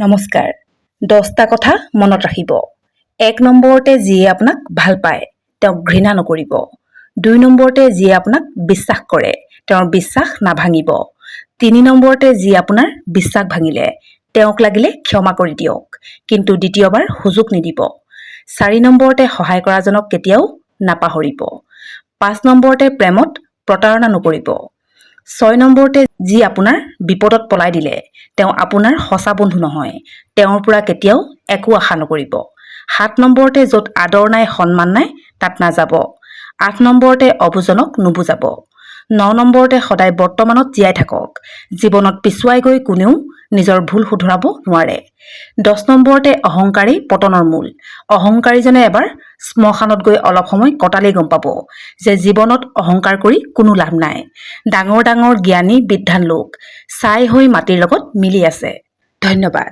নমস্কাৰ। 10টা কথা মনত ৰাখিব। 1 নম্বৰতে যিয়ে আপোনাক ভাল পায় তেওঁক ঘৃণা নকৰিব। 2 নম্বৰতে যিয়ে আপোনাক বিশ্বাস কৰে তেওঁৰ বিশ্বাস নাভাঙিব। 3 নম্বৰতে যি আপোনাৰ বিশ্বাস ভাঙিলে তেওঁক লাগিলে ক্ষমা কৰি দিয়ক, কিন্তু দ্বিতীয়বাৰ সুযোগ নিদিব। 4 নম্বৰতে সহায় কৰাজনক কেতিয়াও নাপাহৰিব। 5 নম্বৰতে প্ৰেমত প্ৰতাৰণা নকৰিব। 6 নম্বৰতে যি আপোনাৰ বিপদত পলাই দিলে তেওঁ আপোনাৰ সঁচা বন্ধু নহয়, তেওঁৰ পৰা কেতিয়াও একো আশা নকৰিব। 7 নম্বৰতে য'ত আদৰ নাই সন্মান নাই তাত নাযাব। 8 নম্বৰতে অবুজনক নুবুজাব। 9 নম্বৰতে সদায় বৰ্তমানত জীয়াই থাকক, জীৱনত পিছুৱাই গৈ কোনেও নিজৰ ভুল শুধৰাব নোৱাৰে। 10 নম্বৰতে অহংকাৰেই পতনৰ মূল। অহংকাৰীজনে এবাৰ শ্মশানত গৈ অলপ সময় কটালেই গম পাব যে জীৱনত অহংকাৰ কৰি কোনো লাভ নাই। ডাঙৰ ডাঙৰ জ্ঞানী বিদ্বান লোক ছাই হৈ মাটিৰ লগত মিলি আছে। ধন্যবাদ।